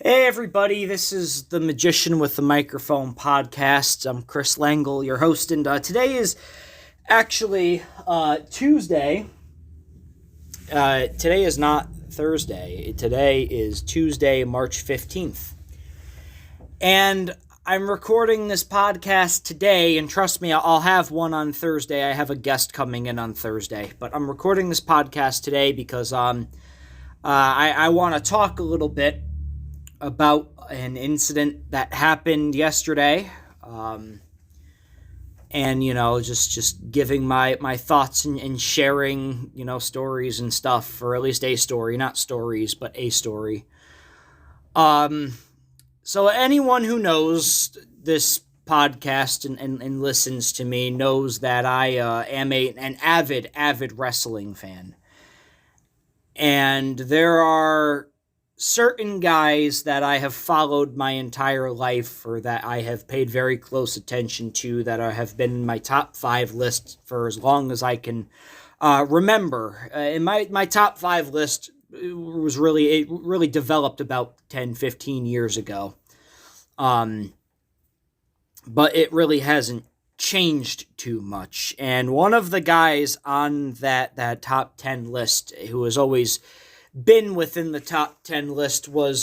Hey everybody, this is the Magician with the Microphone podcast. I'm Chris Lengyel, your host, and today is actually Tuesday. Today is not Thursday. Today is Tuesday, March 15th. And I'm recording this podcast today, and trust me, I'll have one on Thursday. I have a guest coming in on Thursday, but I'm recording this podcast today because I want to talk a little bit about an incident that happened yesterday, and just giving my thoughts and sharing stories and stuff, or at least a story, not stories, but a story. So anyone who knows this podcast and listens to me knows that I am an avid wrestling fan, and there are certain guys that I have followed my entire life, or that I have paid very close attention to, that have been in my top 5 list for as long as I can remember. In my top 5 list was really developed about 10-15 years ago. But it really hasn't changed too much. And one of the guys on that top 10 list who has always been within the top 10 list was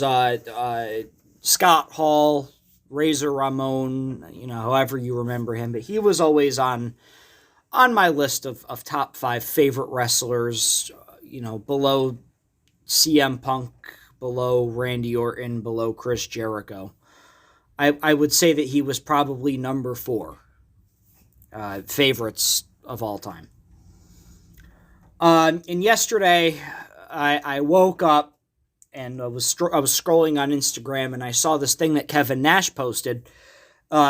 Scott Hall, Razor Ramon, however you remember him, but he was always on my list of top 5 favorite wrestlers, below CM Punk, below Randy Orton, below Chris Jericho. I would say that he was probably number 4 favorites of all time. And yesterday, I woke up and I was scrolling on Instagram, and I saw this thing that Kevin Nash posted,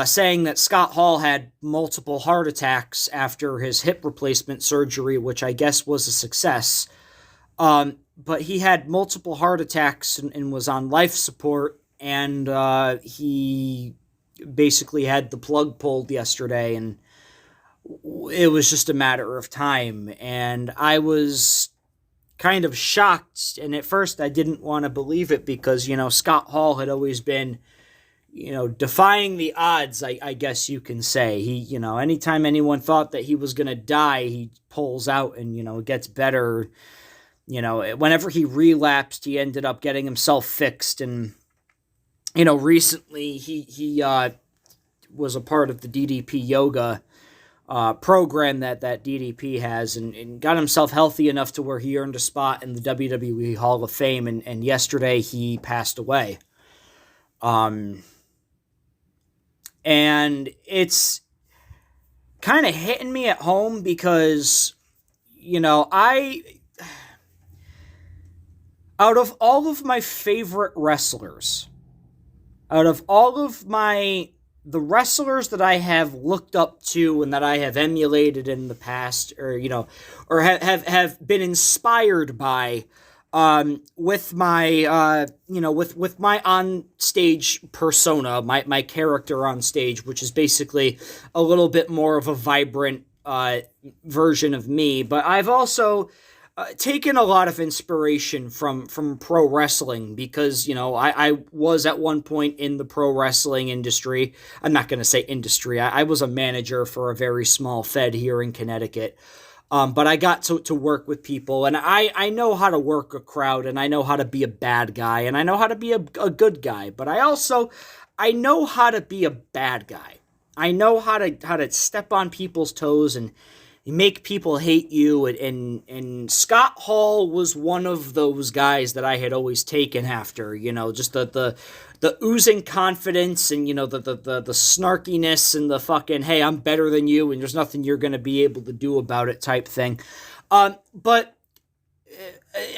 saying that Scott Hall had multiple heart attacks after his hip replacement surgery, which I guess was a success. But he had multiple heart attacks and was on life support, and he basically had the plug pulled yesterday, and it was just a matter of time. And I was kind of shocked, and at first I didn't want to believe it because, Scott Hall had always been, defying the odds, I guess you can say. He, anytime anyone thought that he was going to die, he pulls out and, gets better. Whenever he relapsed, he ended up getting himself fixed. And, recently he was a part of the DDP yoga program that DDP has, and got himself healthy enough to where he earned a spot in the WWE Hall of Fame, and yesterday he passed away. And it's kind of hitting me at home because, out of all of my favorite wrestlers, out of all of the wrestlers that I have looked up to and that I have emulated in the past, or have been inspired by, with my with my on stage persona, my character on stage, which is basically a little bit more of a vibrant version of me. But I've also taken a lot of inspiration from pro wrestling because, I was at one point in the pro wrestling industry. I'm not going to say industry. I was a manager for a very small fed here in Connecticut. But I got to work with people, and I know how to work a crowd, and I know how to be a bad guy, and I know how to be a good guy. But I know how to be a bad guy. I know how to step on people's toes and make people hate you, and Scott Hall was one of those guys that I had always taken after, just the oozing confidence, and the snarkiness, and the fucking, hey, I'm better than you and there's nothing you're going to be able to do about it type thing. But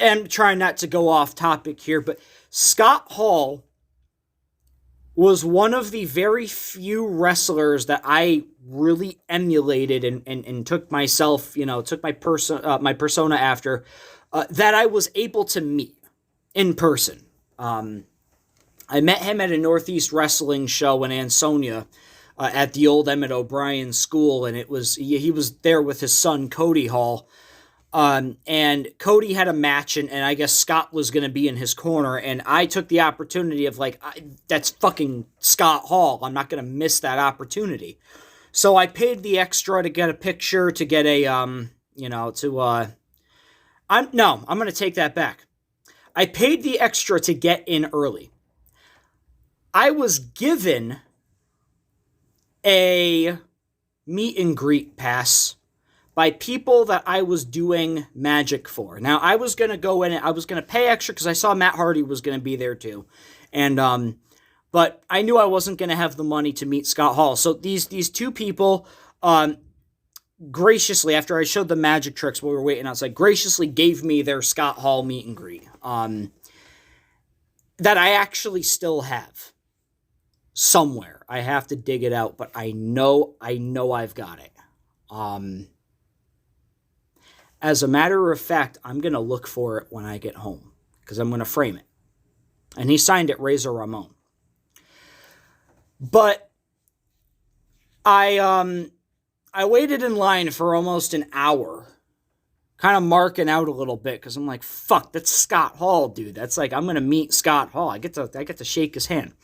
I'm trying not to go off topic here, but Scott Hall was one of the very few wrestlers that I really emulated and took myself, took my persona after, that I was able to meet in person. I met him at a Northeast Wrestling show in Ansonia, at the old Emmett O'Brien School, and he was there with his son Cody Hall. And Cody had a match, and I guess Scott was going to be in his corner, and I took the opportunity of, like, that's fucking Scott Hall. I'm not going to miss that opportunity. So I paid the extra to get a picture, to get a, I'm going to take that back. I paid the extra to get in early. I was given a meet and greet pass by people that I was doing magic for. Now, I was going to go in and I was going to pay extra because I saw Matt Hardy was going to be there too. And, but I knew I wasn't going to have the money to meet Scott Hall. So these two people, graciously, after I showed the magic tricks while we were waiting outside, graciously gave me their Scott Hall meet and greet, that I actually still have somewhere. I have to dig it out, but I know I've got it. As a matter of fact, I'm going to look for it when I get home because I'm going to frame it. And he signed it Razor Ramon. But I waited in line for almost an hour, kind of marking out a little bit because I'm like, fuck, that's Scott Hall, dude. That's like, I'm going to meet Scott Hall. I get to shake his hand.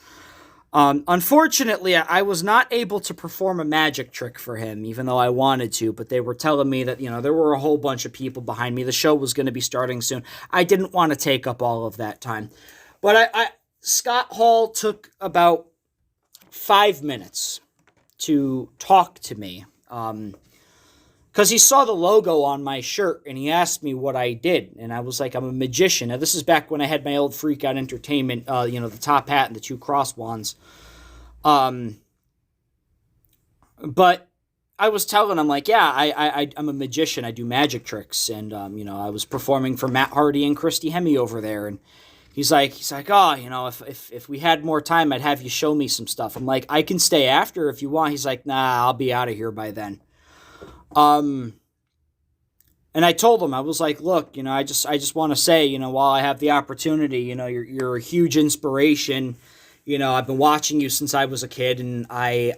Unfortunately, I was not able to perform a magic trick for him, even though I wanted to, but they were telling me that, there were a whole bunch of people behind me. The show was going to be starting soon. I didn't want to take up all of that time. But Scott Hall took about 5 minutes to talk to me, because he saw the logo on my shirt, and he asked me what I did, and I was like, I'm a magician. Now, this is back when I had my old Freak Out Entertainment, the top hat and the 2 cross wands. But I was telling him, like, yeah, I'm a magician. I do magic tricks, and, I was performing for Matt Hardy and Christy Hemme over there, and he's like, oh, if we had more time, I'd have you show me some stuff. I'm like, I can stay after if you want. He's like, nah, I'll be out of here by then. And I told him, I was like, look, I just want to say, while I have the opportunity, you're a huge inspiration. I've been watching you since I was a kid, and I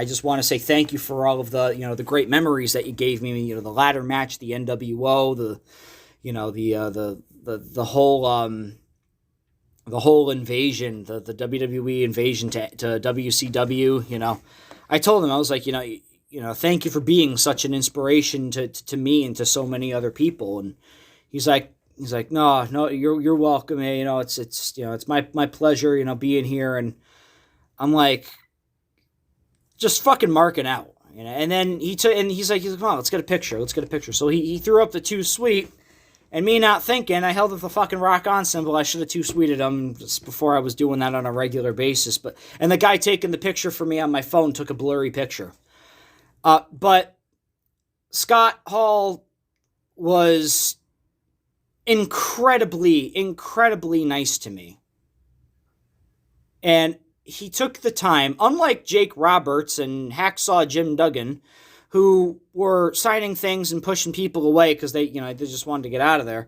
just want to say thank you for all of the, the great memories that you gave me. The ladder match, the NWO, the whole invasion, the WWE invasion to WCW. I told him, I was like, thank you for being such an inspiration to me and to so many other people. And he's like, no, you're welcome. It's my pleasure, being here. And I'm like, just fucking marking out, And then he's like, come on, let's get a picture. So he threw up the too sweet, and me not thinking, I held up the fucking Rock On symbol. I should have too sweeted him just before I was doing that on a regular basis. And the guy taking the picture for me on my phone took a blurry picture. But Scott Hall was incredibly, incredibly nice to me. And he took the time, unlike Jake Roberts and Hacksaw Jim Duggan, who were signing things and pushing people away because they just wanted to get out of there.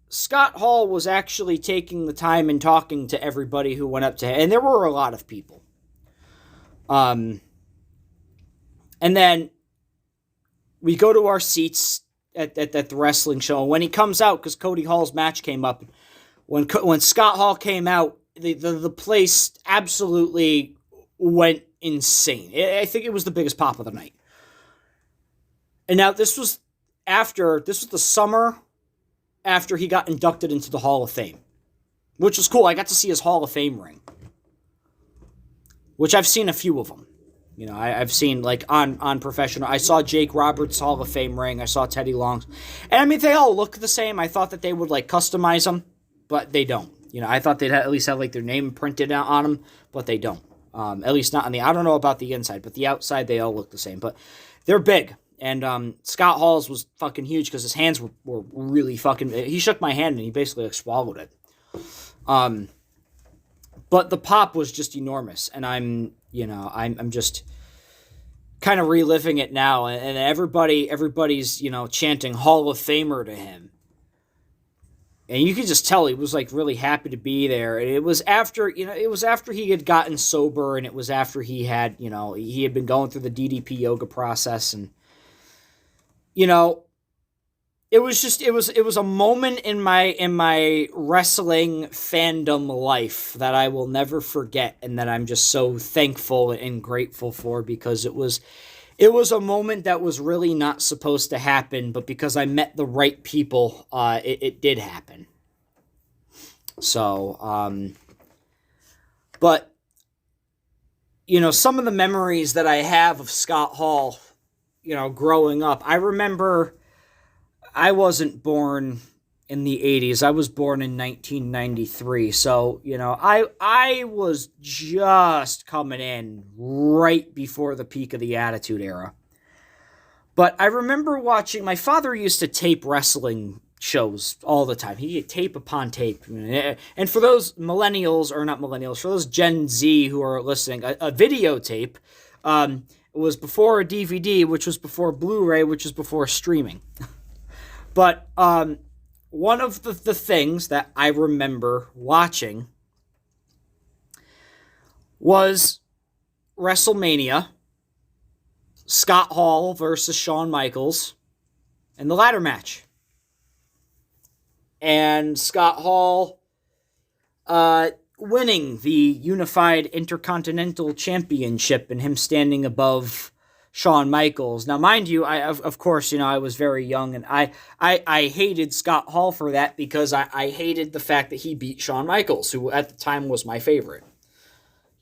Scott Hall was actually taking the time and talking to everybody who went up to him. And there were a lot of people. And then we go to our seats at the wrestling show. And when he comes out, because Cody Hall's match came up, when Scott Hall came out, the place absolutely went insane. I think it was the biggest pop of the night. And now this was the summer after he got inducted into the Hall of Fame, which was cool. I got to see his Hall of Fame ring, which I've seen a few of them. I've seen, like, on professional. I saw Jake Roberts' Hall of Fame ring. I saw Teddy Long's. And, I mean, they all look the same. I thought that they would, like, customize them, but they don't. I thought they'd at least have, like, their name printed out on them, but they don't. At least not on I don't know about the inside, but the outside, they all look the same. But they're big. And Scott Hall's was fucking huge because his hands were really fucking... He shook my hand and he basically, like, swallowed it. But the pop was just enormous. And I'm just kind of reliving it now. And everybody's, chanting Hall of Famer to him. And you could just tell he was, like, really happy to be there. And it was after he had gotten sober, and it was after he had, he had been going through the DDP yoga process. And, it was a moment in my wrestling fandom life that I will never forget, and that I'm just so thankful and grateful for, because it was a moment that was really not supposed to happen, but because I met the right people, it did happen. So, but some of the memories that I have of Scott Hall, growing up, I remember I wasn't born in the 80s. I was born in 1993. So, I was just coming in right before the peak of the Attitude Era. But I remember watching, my father used to tape wrestling shows all the time. He had tape upon tape. And for those millennials, or not millennials, for those Gen Z who are listening, a videotape was before a DVD, which was before Blu-ray, which was before streaming. But one of the things that I remember watching was WrestleMania, Scott Hall versus Shawn Michaels, and the ladder match. And Scott Hall winning the Unified Intercontinental Championship, and him standing above Shawn Michaels. Now, mind you, of course, I was very young, and I hated Scott Hall for that, because I hated the fact that he beat Shawn Michaels, who at the time was my favorite.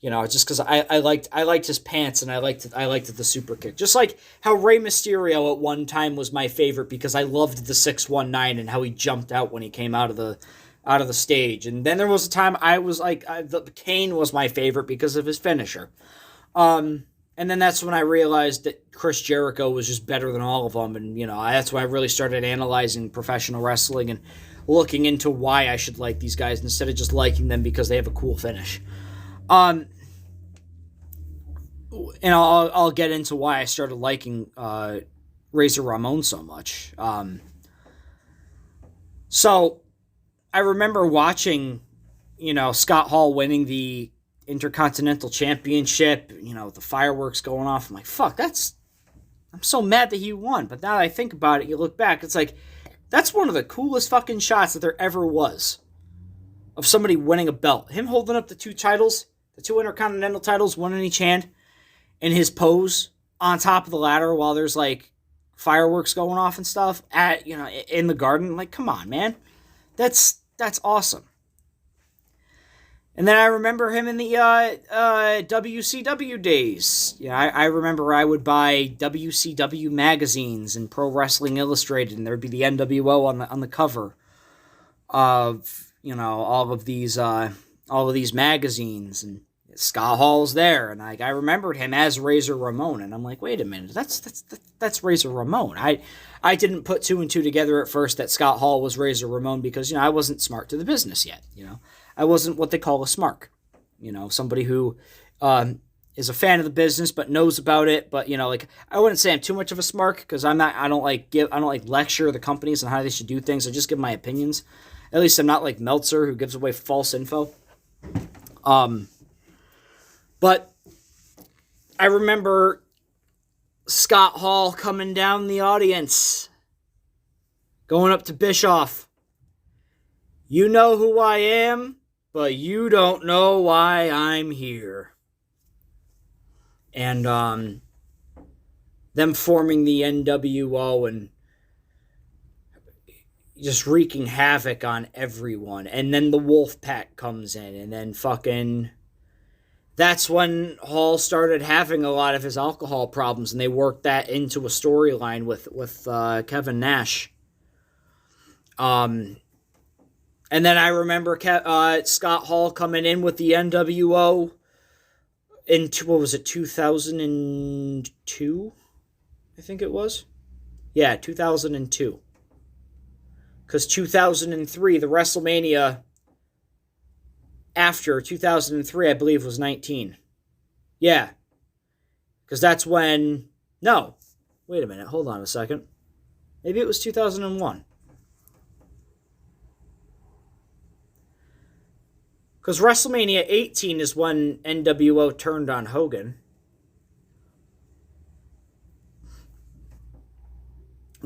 Just because I liked his pants, and I liked the super kick. Just like how Rey Mysterio at one time was my favorite, because I loved the 619 and how he jumped out when he came out of the stage. And then there was a time I was like, Kane was my favorite because of his finisher. And then that's when I realized that Chris Jericho was just better than all of them. And, that's when I really started analyzing professional wrestling and looking into why I should like these guys instead of just liking them because they have a cool finish. And I'll get into why I started liking Razor Ramon so much. So I remember watching, Scott Hall winning the Intercontinental Championship, the fireworks going off. I'm like, fuck, I'm so mad that he won. But now that I think about it, you look back, it's like, that's one of the coolest fucking shots that there ever was of somebody winning a belt. Him holding up the two titles, the two Intercontinental titles, one in each hand, and his pose on top of the ladder while there's like fireworks going off and stuff in the garden. Like, come on, man. That's awesome. And then I remember him in the WCW days. I remember I would buy WCW magazines and Pro Wrestling Illustrated, and there'd be the NWO on the cover of all of these magazines, and Scott Hall's there, and I remembered him as Razor Ramon, and I'm like, wait a minute, that's Razor Ramon. I didn't put two and two together at first that Scott Hall was Razor Ramon, because I wasn't smart to the business yet. I wasn't what they call a smark. Somebody who is a fan of the business but knows about it. But I wouldn't say I'm too much of a smark, because I don't like lecture the companies on how they should do things. I just give my opinions. At least I'm not like Meltzer, who gives away false info. But I remember Scott Hall coming down the audience, going up to Bischoff. You know who I am, but you don't know why I'm here. And them forming the NWO and just wreaking havoc on everyone. And then the Wolfpack comes in, and then fucking... That's when Hall started having a lot of his alcohol problems, and they worked that into a storyline with Kevin Nash. And then I remember Scott Hall coming in with the NWO in, 2002? I think it was. Yeah, 2002. Because 2003, the WrestleMania after 2003, I believe, was 19. Yeah. Because that's when... No. Wait a minute. Hold on a second. Maybe it was 2001. Because WrestleMania 18 is when NWO turned on Hogan.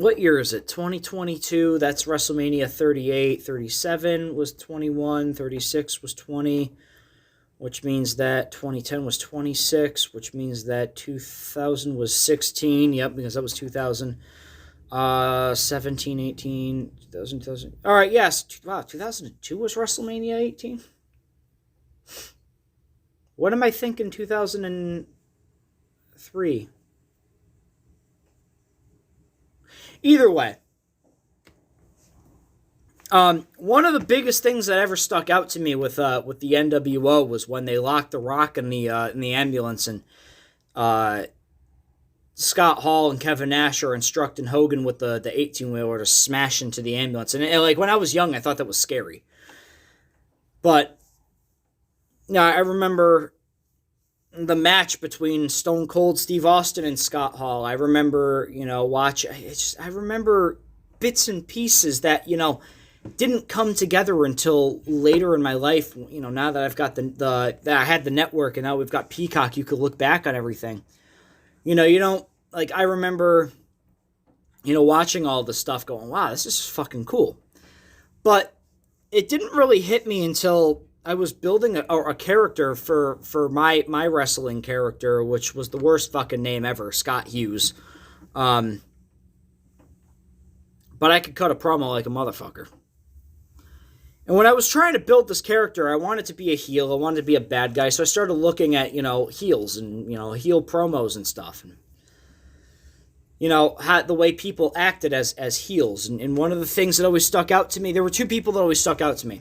what year is it? 2022. That's WrestleMania 38. 37 was 21. 36 was 20. Which means that 2010 was 26. Which means that 2000 was 16. Yep, because that was 2000. 17, 18, 2000. All right, yes. Wow, 2002 was WrestleMania 18? What am I thinking 2003? Either way, one of the biggest things that ever stuck out to me with the NWO was when they locked The Rock in the ambulance, and Scott Hall and Kevin Nash are instructing Hogan with the 18-wheeler to smash into the ambulance. And like when I was young, I thought that was scary. But yeah, I remember the match between Stone Cold Steve Austin and Scott Hall. I remember, I remember bits and pieces that, didn't come together until later in my life. Now that I've got that I had the network, and now we've got Peacock, you could look back on everything. You don't, like, I remember, watching all this stuff going, wow, this is fucking cool. But it didn't really hit me until I was building a character for my wrestling character, which was the worst fucking name ever, Scott Hughes. But I could cut a promo like a motherfucker. And when I was trying to build this character, I wanted to be a heel. I wanted to be a bad guy. So I started looking at, heels and, heel promos and stuff. And, how the way people acted as heels. And one of the things that always stuck out to me, there were two people that always stuck out to me.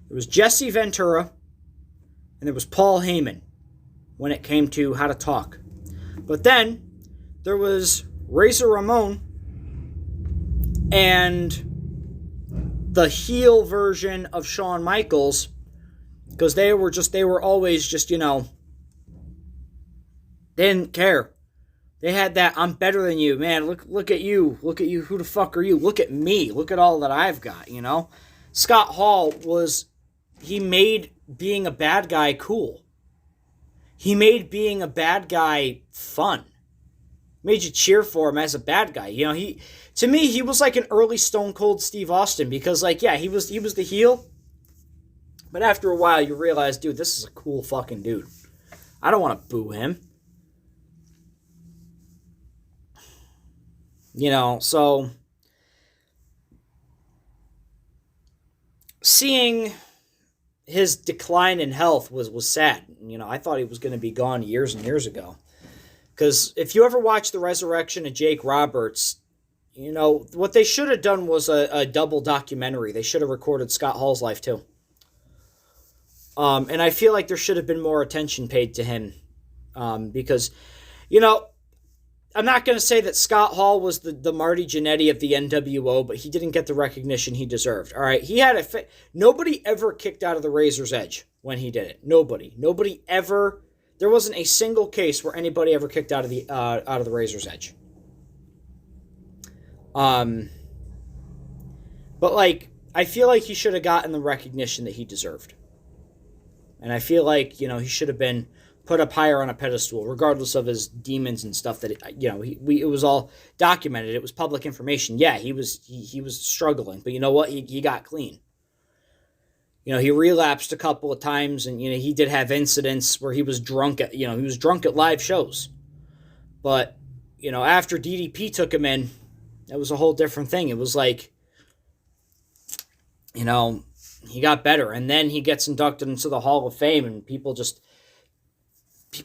There was Jesse Ventura, and there was Paul Heyman when it came to how to talk. But then there was Razor Ramon and the heel version of Shawn Michaels, because they were always just, they didn't care. They had that, I'm better than you, man, look at you, who the fuck are you, look at me, look at all that I've got, Scott Hall he made being a bad guy cool. He made being a bad guy fun. Made you cheer for him as a bad guy. To me, he was like an early Stone Cold Steve Austin, because, like, yeah, he was the heel, but after a while you realize, dude, this is a cool fucking dude. I don't want to boo him. So seeing his decline in health was sad. I thought he was going to be gone years and years ago. Because if you ever watch the resurrection of Jake Roberts, what they should have done was a double documentary. They should have recorded Scott Hall's life too. And I feel like there should have been more attention paid to him. Because, I'm not going to say that Scott Hall was the Marty Jannetty of the NWO, but he didn't get the recognition he deserved. All right, he had nobody ever kicked out of the Razor's Edge when he did it. Nobody ever. There wasn't a single case where anybody ever kicked out of the Razor's Edge. But like, I feel like he should have gotten the recognition that he deserved, and I feel like he should have been put up higher on a pedestal, regardless of his demons and stuff. That it was all documented. It was public information. Yeah, he was struggling, but you know what? He got clean. He relapsed a couple of times, and he did have incidents where he was drunk at live shows. But after DDP took him in, that was a whole different thing. It was like, he got better, and then he gets inducted into the Hall of Fame, and people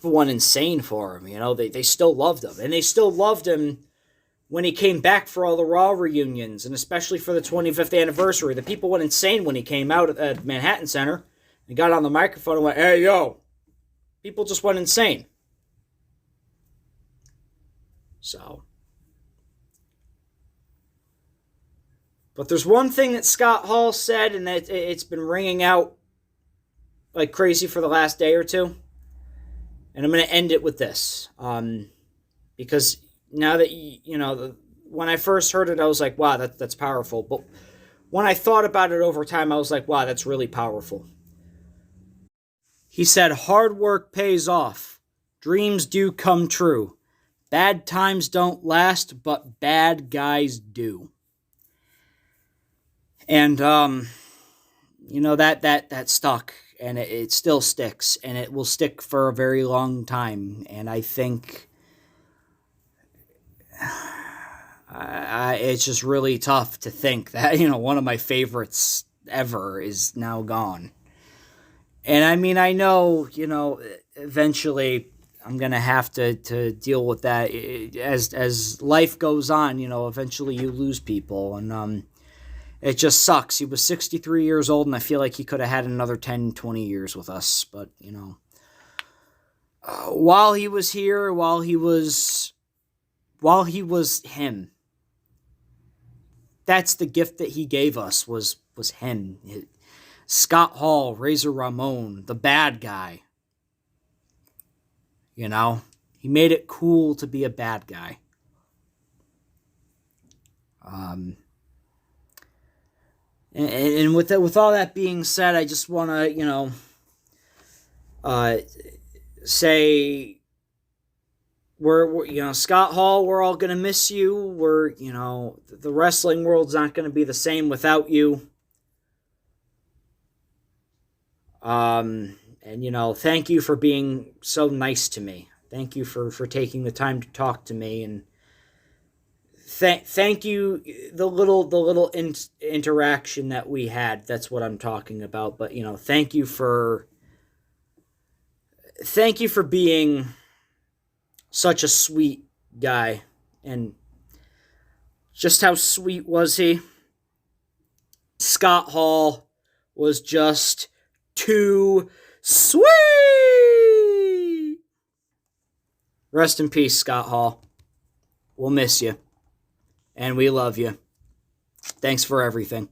went insane for him. They still loved him, and they still loved him when he came back for all the Raw reunions, and especially for the 25th anniversary. The people went insane when he came out at Manhattan Center and got on the microphone and went, "Hey, yo." People just went insane. So. But there's one thing that Scott Hall said, and that it's been ringing out like crazy for the last day or two. And I'm going to end it with this. Because now that, when I first heard it, I was like, wow, that's powerful. But when I thought about it over time, I was like, wow, that's really powerful. He said, hard work pays off. Dreams do come true. Bad times don't last, but bad guys do. And that stuck, and it still sticks, and it will stick for a very long time. And I think it's just really tough to think that one of my favorites ever is now gone. And I mean, I know, eventually I'm gonna have to deal with that as life goes on. Eventually you lose people, and it just sucks. He was 63 years old, and I feel like he could have had another 10, 20 years with us. But while he was here, while he was him, that's the gift that he gave us was him. Scott Hall, Razor Ramon, the bad guy. He made it cool to be a bad guy. Um, and with all that being said, I just want to uh, say we're Scott Hall. We're all gonna miss you. The wrestling world's not gonna be the same without you. And thank you for being so nice to me. Thank you for taking the time to talk to me, and thank you the little interaction that we had. That's what I'm talking about. But thank you for being such a sweet guy. And just how sweet was he? Scott Hall was just too sweet. Rest in peace, Scott Hall. We'll miss you. And we love you. Thanks for everything.